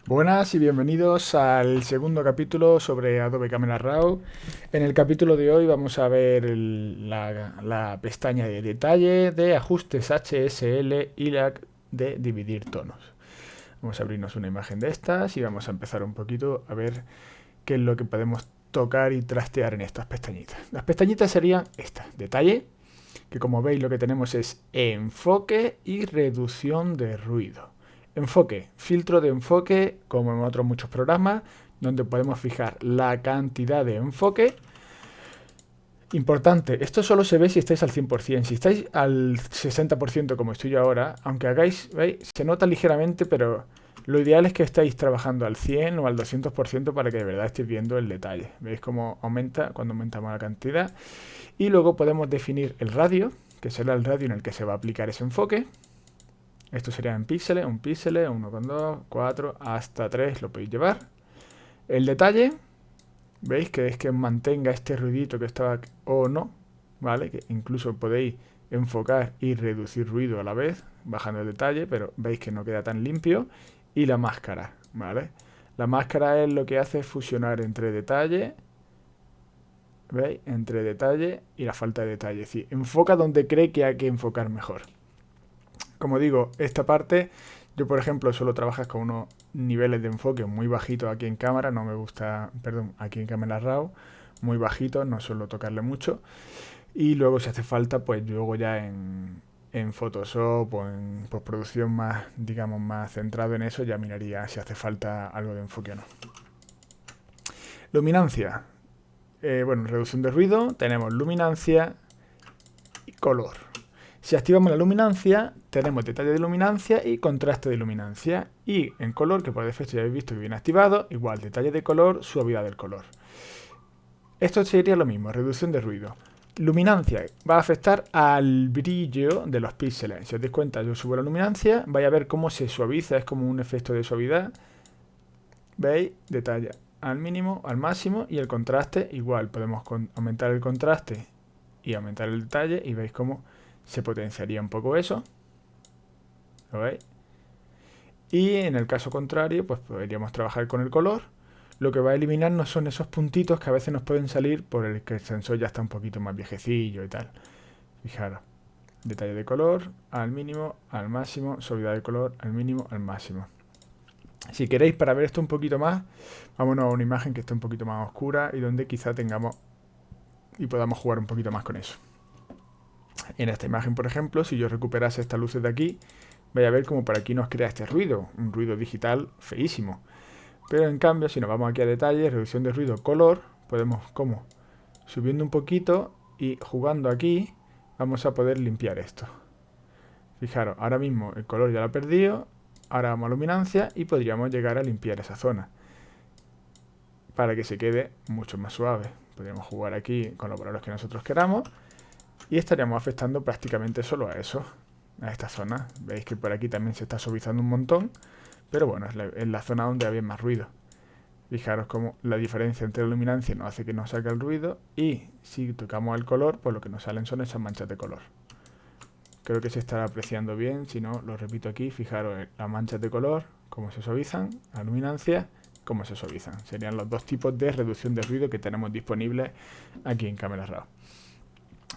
Buenas y bienvenidos al segundo capítulo sobre Adobe Camera Raw. En el capítulo de hoy vamos a ver la pestaña de detalle, de ajustes HSL y la de dividir tonos. Vamos a abrirnos una imagen de estas y vamos a empezar un poquito a ver qué es lo que podemos tocar y trastear en estas pestañitas. Las pestañitas serían estas: detalle, que como veis lo que tenemos es enfoque y reducción de ruido. Enfoque, filtro de enfoque, como en otros muchos programas, donde podemos fijar la cantidad de enfoque. Importante, esto solo se ve si estáis al 100%. Si estáis al 60% como estoy yo ahora, aunque hagáis, ¿veis? Se nota ligeramente, pero lo ideal es que estéis trabajando al 100 o al 200% para que de verdad estéis viendo el detalle. ¿Veis cómo aumenta cuando aumentamos la cantidad? Y luego podemos definir el radio, que será el radio en el que se va a aplicar ese enfoque. Esto sería en píxeles, un píxel, 1,2, 4, hasta 3 lo podéis llevar. El detalle, veis que es que mantenga este ruidito que estaba o no, ¿vale? Que incluso podéis enfocar y reducir ruido a la vez, bajando el detalle, pero veis que no queda tan limpio. Y la máscara, ¿vale? La máscara es lo que hace fusionar entre detalle, ¿veis? Entre detalle y la falta de detalle. Es decir, enfoca donde cree que hay que enfocar mejor. Como digo, esta parte, yo por ejemplo suelo trabajar con unos niveles de enfoque muy bajitos aquí en cámara, no me gusta, perdón, aquí en Camera Raw, muy bajitos, no suelo tocarle mucho. Y luego si hace falta, pues luego ya en Photoshop o en postproducción más, digamos, más centrado en eso, ya miraría si hace falta algo de enfoque o no. Luminancia. Bueno, reducción de ruido, tenemos luminancia y color. Si activamos la luminancia, tenemos detalle de luminancia y contraste de luminancia. Y en color, que por defecto ya habéis visto que viene activado, igual detalle de color, suavidad del color. Esto sería lo mismo, reducción de ruido. Luminancia va a afectar al brillo de los píxeles. Si os dais cuenta, yo subo la luminancia, vais a ver cómo se suaviza, es como un efecto de suavidad. ¿Veis? Detalle al mínimo, al máximo, y el contraste igual. Podemos aumentar el contraste y aumentar el detalle y veis cómo se potenciaría un poco eso. ¿Lo veis? Y en el caso contrario, pues podríamos trabajar con el color. Lo que va a eliminarnos son esos puntitos que a veces nos pueden salir por el que el sensor ya está un poquito más viejecillo y tal. Fijaros, detalle de color al mínimo, al máximo, suavidad de color al mínimo, al máximo. Si queréis, para ver esto un poquito más, vámonos a una imagen que esté un poquito más oscura y donde quizá tengamos y podamos jugar un poquito más con eso. En esta imagen, por ejemplo, si yo recuperase estas luces de aquí, vais a ver como por aquí nos crea este ruido, un ruido digital feísimo. Pero en cambio, si nos vamos aquí a detalle, reducción de ruido, color, podemos como subiendo un poquito y jugando aquí, vamos a poder limpiar esto. Fijaros, ahora mismo el color ya lo ha perdido, ahora vamos a luminancia y podríamos llegar a limpiar esa zona para que se quede mucho más suave. Podríamos jugar aquí con los valores que nosotros queramos y estaríamos afectando prácticamente solo a eso, a esta zona. Veis que por aquí también se está suavizando un montón, pero bueno, es la zona donde había más ruido. Fijaros cómo la diferencia entre la luminancia nos hace que nos salga el ruido y si tocamos el color, pues lo que nos salen son esas manchas de color. Creo que se estará apreciando bien, si no, lo repito aquí, fijaros las manchas de color, cómo se suavizan, la luminancia, cómo se suavizan. Serían los dos tipos de reducción de ruido que tenemos disponibles aquí en Camera Raw.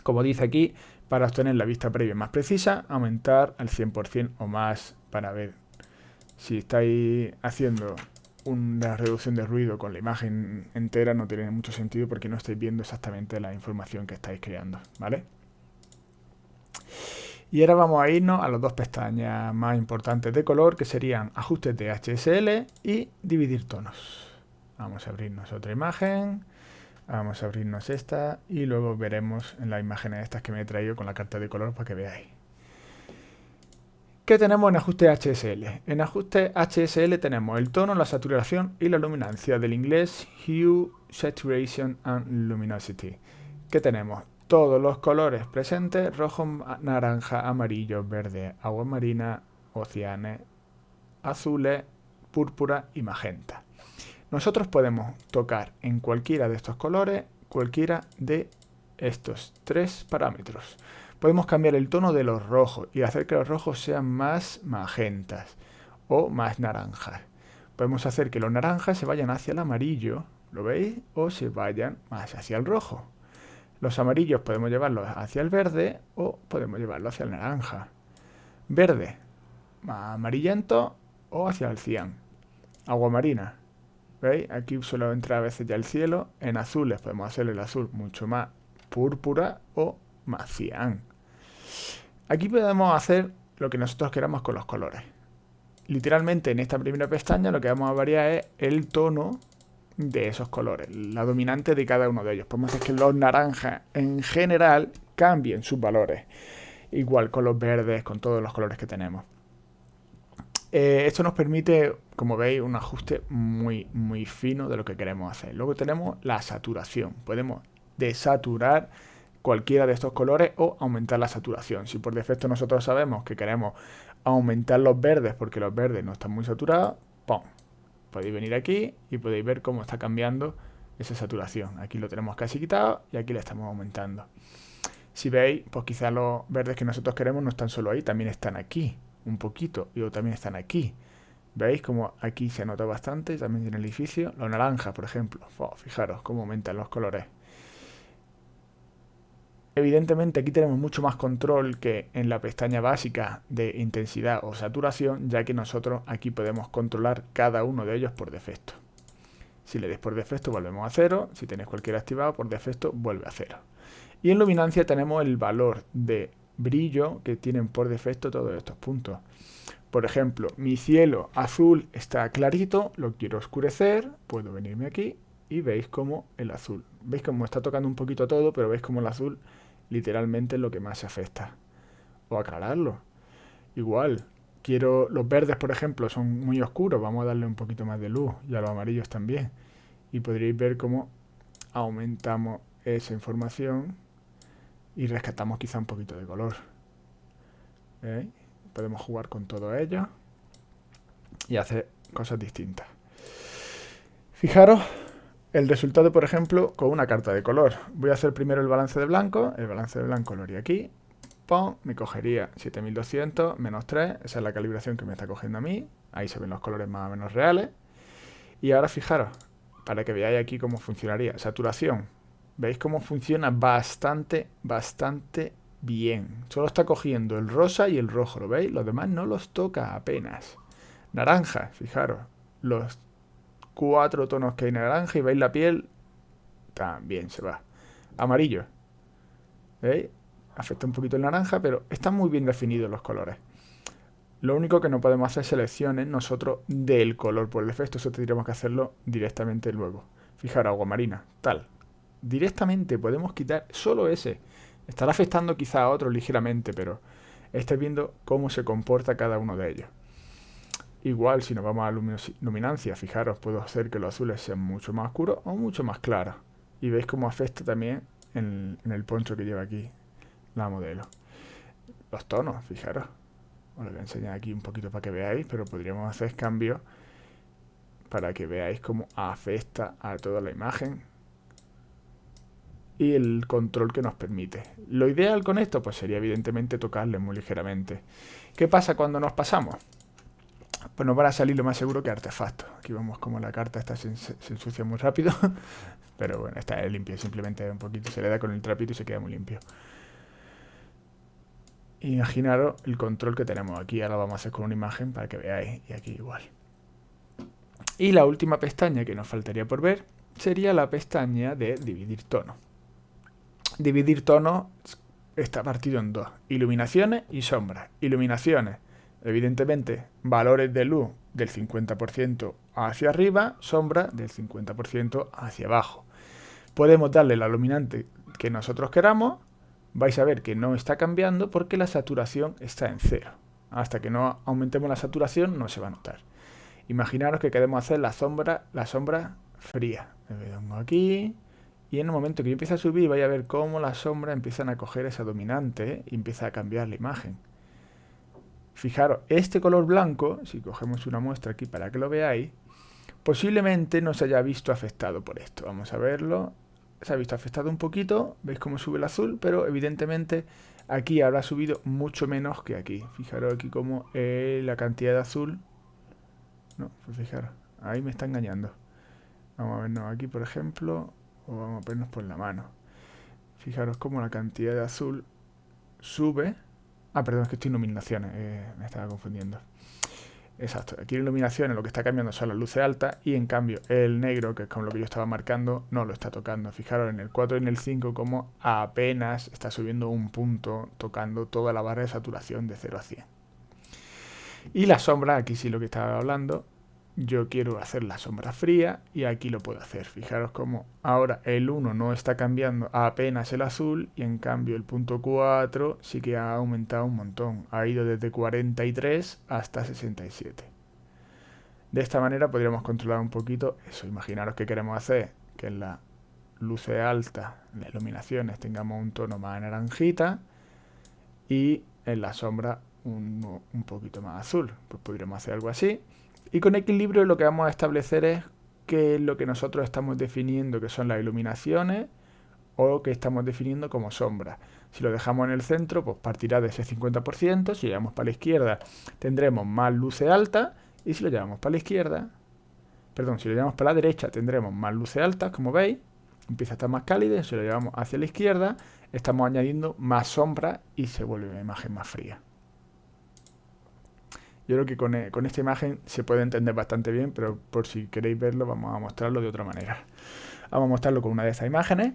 Como dice aquí, para obtener la vista previa más precisa, aumentar al 100% o más para ver si estáis haciendo una reducción de ruido con la imagen entera. No tiene mucho sentido porque no estáis viendo exactamente la información que estáis creando, ¿vale? Y ahora vamos a irnos a las dos pestañas más importantes de color, que serían ajustes de HSL y dividir tonos. Vamos a abrirnos otra imagen, vamos a abrirnos esta y luego veremos en las imágenes estas que me he traído con la carta de color para que veáis. ¿Qué tenemos en ajuste HSL? En ajuste HSL tenemos el tono, la saturación y la luminancia, del inglés Hue, Saturation and Luminosity. ¿Qué tenemos? Todos los colores presentes: rojo, naranja, amarillo, verde, agua marina, oceanes, azules, púrpura y magenta. Nosotros podemos tocar en cualquiera de estos colores, cualquiera de estos tres parámetros. Podemos cambiar el tono de los rojos y hacer que los rojos sean más magentas o más naranjas. Podemos hacer que los naranjas se vayan hacia el amarillo, ¿lo veis? O se vayan más hacia el rojo. Los amarillos podemos llevarlos hacia el verde o podemos llevarlos hacia el naranja. Verde, más amarillento o hacia el cian. Agua marina. ¿Veis? Aquí suele entrar a veces ya el cielo. En azules podemos hacer el azul mucho más púrpura o más cian. Aquí podemos hacer lo que nosotros queramos con los colores. Literalmente en esta primera pestaña lo que vamos a variar es el tono de esos colores, la dominante de cada uno de ellos. Podemos hacer que los naranjas en general cambien sus valores. Igual con los verdes, con todos los colores que tenemos. Esto nos permite, como veis, un ajuste muy fino de lo que queremos hacer. Luego tenemos la saturación. Podemos desaturar cualquiera de estos colores o aumentar la saturación. Si por defecto nosotros sabemos que queremos aumentar los verdes porque los verdes no están muy saturados, ¡pum! Podéis venir aquí y podéis ver cómo está cambiando esa saturación. Aquí lo tenemos casi quitado y aquí le estamos aumentando. Si veis, pues quizás los verdes que nosotros queremos no están solo ahí, también están aquí, un poquito, y también están aquí. ¿Veis cómo aquí se nota bastante? También en el edificio. Los naranjas, por ejemplo. Fijaros cómo aumentan los colores. Evidentemente aquí tenemos mucho más control que en la pestaña básica de intensidad o saturación, ya que nosotros aquí podemos controlar cada uno de ellos por defecto. Si le dais por defecto volvemos a 0, si tenéis cualquiera activado por defecto vuelve a 0. Y en luminancia tenemos el valor de brillo que tienen por defecto todos estos puntos. Por ejemplo, mi cielo azul está clarito, lo quiero oscurecer, puedo venirme aquí y veis como el azul. Veis como está tocando un poquito todo, pero veis como el azul literalmente es lo que más se afecta. O aclararlo. Igual, quiero los verdes, por ejemplo, son muy oscuros, vamos a darle un poquito más de luz y a los amarillos también. Y podréis ver cómo aumentamos esa información y rescatamos quizá un poquito de color. ¿Veis? Podemos jugar con todo ello y hacer cosas distintas. Fijaros el resultado, por ejemplo, con una carta de color. Voy a hacer primero el balance de blanco. El balance de blanco lo haría aquí. ¡Pum! Me cogería 7200 menos 3. Esa es la calibración que me está cogiendo a mí. Ahí se ven los colores más o menos reales. Y ahora fijaros, para que veáis aquí cómo funcionaría. Saturación. ¿Veis cómo funciona bastante bien? Solo está cogiendo el rosa y el rojo, ¿lo veis? Los demás no los toca apenas. Naranja, fijaros. Los 4 tonos que hay naranja y veis la piel, también se va. Amarillo. ¿Veis? Afecta un poquito el naranja, pero están muy bien definidos los colores. Lo único que no podemos hacer selecciones nosotros del color por defecto. Eso tendríamos que hacerlo directamente luego. Fijaros, agua marina, tal. Directamente podemos quitar solo ese. Estará afectando quizá a otros ligeramente, pero estáis viendo cómo se comporta cada uno de ellos. Igual, si nos vamos a luminancia, fijaros, puedo hacer que los azules sean mucho más oscuros o mucho más claros. Y veis cómo afecta también en el poncho que lleva aquí la modelo. Los tonos, fijaros. Os lo voy a enseñar aquí un poquito para que veáis, pero podríamos hacer cambios para que veáis cómo afecta a toda la imagen y el control que nos permite. Lo ideal con esto pues sería evidentemente tocarle muy ligeramente. ¿Qué pasa cuando nos pasamos? Pues nos van a salir lo más seguro que artefactos. Aquí vemos como la carta esta se ensucia muy rápido. Pero bueno, esta es limpia. Simplemente un poquito se le da con el trapito y se queda muy limpio. Imaginaros el control que tenemos aquí. Ahora vamos a hacer con una imagen para que veáis. Y aquí igual. Y la última pestaña que nos faltaría por ver sería la pestaña de dividir tono. Dividir tono está partido en dos. Iluminaciones y sombras. Iluminaciones. Evidentemente, valores de luz del 50% hacia arriba, sombra del 50% hacia abajo. Podemos darle la iluminante que nosotros queramos. Vais a ver que no está cambiando porque la saturación está en 0. Hasta que no aumentemos la saturación no se va a notar. Imaginaros que queremos hacer la sombra fría. Me pongo aquí y en el momento que yo empiece a subir vais a ver cómo las sombras empiezan a coger esa dominante y empieza a cambiar la imagen. Fijaros, este color blanco, si cogemos una muestra aquí para que lo veáis, posiblemente no se haya visto afectado por esto. Vamos a verlo. Se ha visto afectado un poquito, veis cómo sube el azul, pero evidentemente aquí habrá subido mucho menos que aquí. Fijaros aquí como la cantidad de azul, no, pues fijaros, ahí me está engañando. Vamos a vernos aquí, por ejemplo, o vamos a vernos por la mano. Fijaros cómo la cantidad de azul sube. Ah, perdón, es que estoy en iluminaciones, me estaba confundiendo. Exacto, aquí en iluminaciones lo que está cambiando son las luces altas y en cambio el negro, que es como lo que yo estaba marcando, no lo está tocando. Fijaros en el 4 y en el 5 como apenas está subiendo un punto, tocando toda la barra de saturación de 0 a 100. Y la sombra, aquí sí lo que estaba hablando, yo quiero hacer la sombra fría y aquí lo puedo hacer. Fijaros como ahora el 1 no está cambiando apenas el azul y en cambio el punto 4 sí que ha aumentado un montón. Ha ido desde 43 hasta 67. De esta manera podríamos controlar un poquito eso. Imaginaros que queremos hacer que en las luces altas, en las iluminaciones, tengamos un tono más naranjita y en la sombra un poquito más azul. Pues podríamos hacer algo así. Y con equilibrio lo que vamos a establecer es qué es lo que nosotros estamos definiendo que son las iluminaciones o que estamos definiendo como sombras. Si lo dejamos en el centro, pues partirá de ese 50%. Si llevamos para la izquierda, tendremos más luces altas. Y si lo llevamos para la izquierda, perdón, si lo llevamos para la derecha, tendremos más luces altas, como veis. Empieza a estar más cálido. Si lo llevamos hacia la izquierda, estamos añadiendo más sombras y se vuelve una imagen más fría. Yo creo que con esta imagen se puede entender bastante bien, pero por si queréis verlo, vamos a mostrarlo de otra manera. Vamos a mostrarlo con una de estas imágenes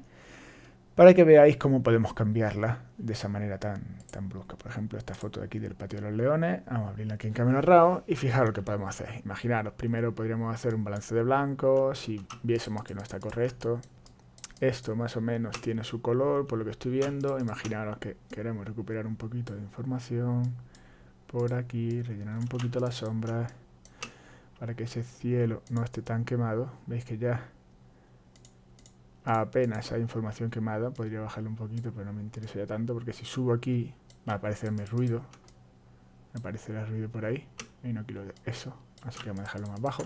para que veáis cómo podemos cambiarla de esa manera tan brusca. Por ejemplo, esta foto de aquí del patio de los leones. Vamos a abrirla aquí en Camino RAW y fijaros lo que podemos hacer. Imaginaros, primero podríamos hacer un balance de blancos si viésemos que no está correcto. Esto más o menos tiene su color, por lo que estoy viendo. Imaginaros que queremos recuperar un poquito de información por aquí, rellenar un poquito las sombras para que ese cielo no esté tan quemado. Veis que ya apenas hay información quemada. Podría bajarle un poquito, pero no me interesa ya tanto porque si subo aquí va a aparecerme ruido. Me aparecerá ruido por ahí y no quiero eso, así que vamos a dejarlo más bajo.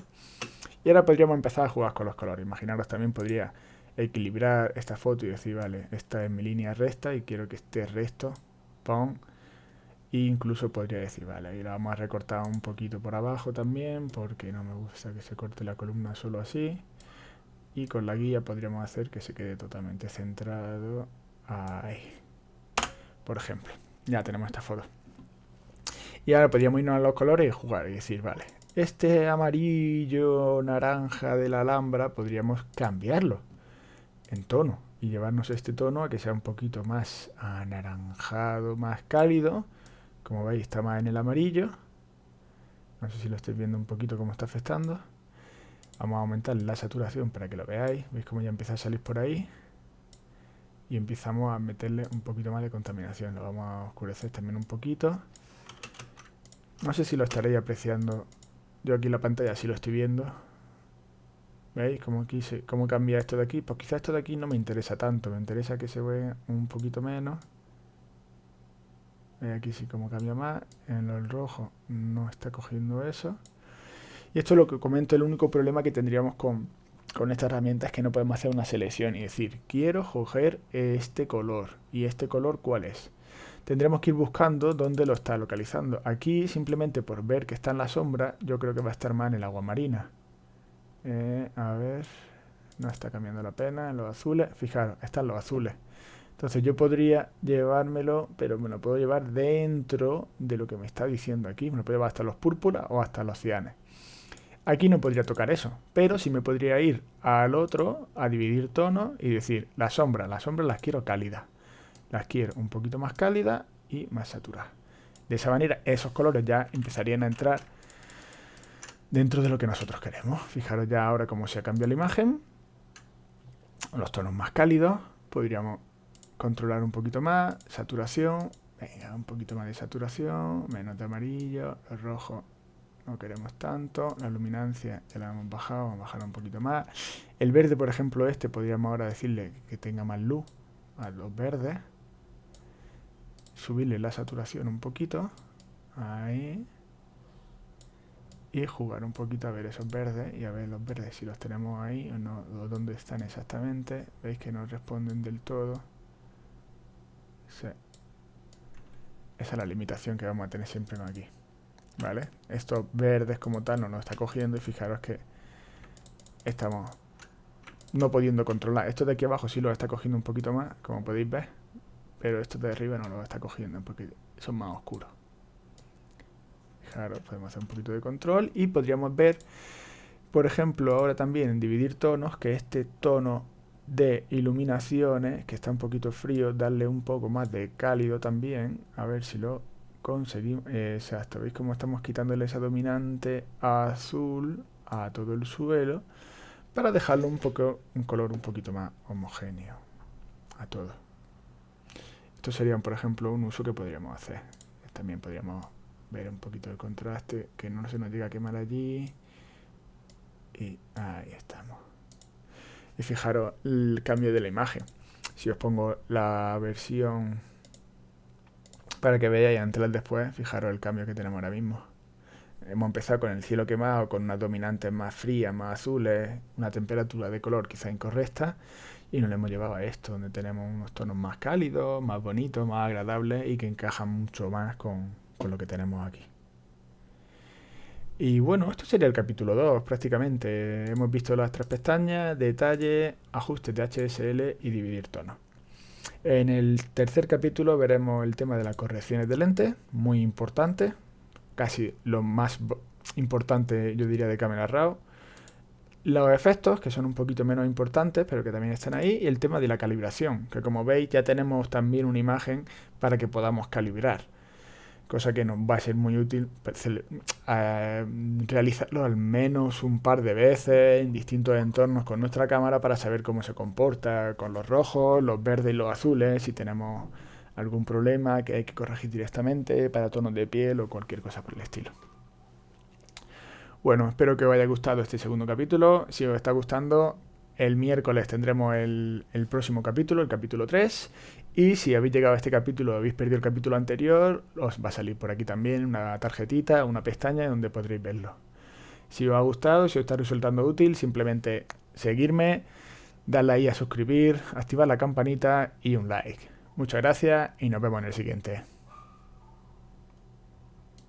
Y ahora podríamos empezar a jugar con los colores. Imaginaros, también podría equilibrar esta foto y decir, vale, esta es mi línea recta y quiero que esté recto. Pon. E incluso podría decir, vale, ahí la vamos a recortar un poquito por abajo también, porque no me gusta que se corte la columna solo así. Y con la guía podríamos hacer que se quede totalmente centrado ahí. Por ejemplo, ya tenemos esta foto. Y ahora podríamos irnos a los colores y jugar y decir, vale, este amarillo naranja de la Alhambra podríamos cambiarlo en tono y llevarnos este tono a que sea un poquito más anaranjado, más cálido. Como veis, está más en el amarillo. No sé si lo estáis viendo un poquito cómo está afectando. Vamos a aumentar la saturación para que lo veáis. Veis cómo ya empieza a salir por ahí. Y empezamos a meterle un poquito más de contaminación. Lo vamos a oscurecer también un poquito. No sé si lo estaréis apreciando. Yo aquí en la pantalla sí lo estoy viendo. ¿Veis cómo cambia esto de aquí? Pues quizás esto de aquí no me interesa tanto. Me interesa que se vea un poquito menos. Aquí sí como cambia más. En el rojo no está cogiendo eso. Y esto es lo que comento, el único problema que tendríamos con esta herramienta es que no podemos hacer una selección y decir, quiero coger este color. ¿Y este color cuál es? Tendremos que ir buscando dónde lo está localizando. Aquí simplemente por ver que está en la sombra, yo creo que va a estar más en el agua marina. A ver, no está cambiando la pena. En los azules, fijaros, están los azules. Entonces yo podría llevármelo, pero me lo puedo llevar dentro de lo que me está diciendo aquí. Me lo puedo llevar hasta los púrpuras o hasta los cianes. Aquí no podría tocar eso, pero sí me podría ir al otro, a dividir tonos y decir, las sombras las quiero cálidas. Las quiero un poquito más cálidas y más saturadas. De esa manera esos colores ya empezarían a entrar dentro de lo que nosotros queremos. Fijaros ya ahora cómo se ha cambiado la imagen. Los tonos más cálidos. Podríamos controlar un poquito más. Saturación. Venga, un poquito más de saturación. Menos de amarillo. El rojo no queremos tanto. La luminancia ya la hemos bajado. Vamos a bajarla un poquito más. El verde, por ejemplo, podríamos ahora decirle que tenga más luz a los verdes. Subirle la saturación un poquito. Ahí. Y jugar un poquito a ver esos verdes y a ver los verdes si los tenemos ahí o no, o dónde están exactamente. Veis que no responden del todo. Sí. Esa es la limitación que vamos a tener siempre aquí. ¿Vale? Estos verdes como tal no nos está cogiendo y fijaros que estamos no pudiendo controlar. Esto de aquí abajo sí lo está cogiendo un poquito más, como podéis ver, pero esto de arriba no lo está cogiendo porque son más oscuros. Fijaros, podemos hacer un poquito de control y podríamos ver, por ejemplo, ahora también en dividir tonos, que este tono de iluminaciones, que está un poquito frío, darle un poco más de cálido también, a ver si lo conseguimos. Exacto, ¿veis cómo estamos quitándole esa dominante azul a todo el suelo para dejarlo un color un poquito más homogéneo a todo? Esto sería, por ejemplo, un uso que podríamos hacer. También podríamos ver un poquito de contraste, que no se nos llegue a quemar allí. Y ahí estamos. Y fijaros el cambio de la imagen. Si os pongo la versión para que veáis antes y después, fijaros el cambio que tenemos ahora mismo. Hemos empezado con el cielo quemado, con unas dominantes más frías, más azules, una temperatura de color quizá incorrecta, y nos lo hemos llevado a esto, donde tenemos unos tonos más cálidos, más bonitos, más agradables y que encajan mucho más con lo que tenemos aquí. Y bueno, esto sería el capítulo 2 prácticamente. Hemos visto las 3 pestañas, detalle, ajustes de HSL y dividir tonos. En el tercer capítulo veremos el tema de las correcciones de lentes, muy importante, casi lo más importante yo diría de Camera Raw. Los efectos, que son un poquito menos importantes, pero que también están ahí, y el tema de la calibración, que como veis ya tenemos también una imagen para que podamos calibrar. Cosa que nos va a ser muy útil realizarlo al menos un par de veces en distintos entornos con nuestra cámara para saber cómo se comporta con los rojos, los verdes y los azules, si tenemos algún problema que hay que corregir directamente para tonos de piel o cualquier cosa por el estilo. Bueno, espero que os haya gustado este segundo capítulo. Si os está gustando, el miércoles tendremos el próximo capítulo, el capítulo 3. Y si habéis llegado a este capítulo o habéis perdido el capítulo anterior, os va a salir por aquí también una tarjetita, una pestaña donde podréis verlo. Si os ha gustado, si os está resultando útil, simplemente seguirme, darle ahí a suscribir, activar la campanita y un like. Muchas gracias y nos vemos en el siguiente.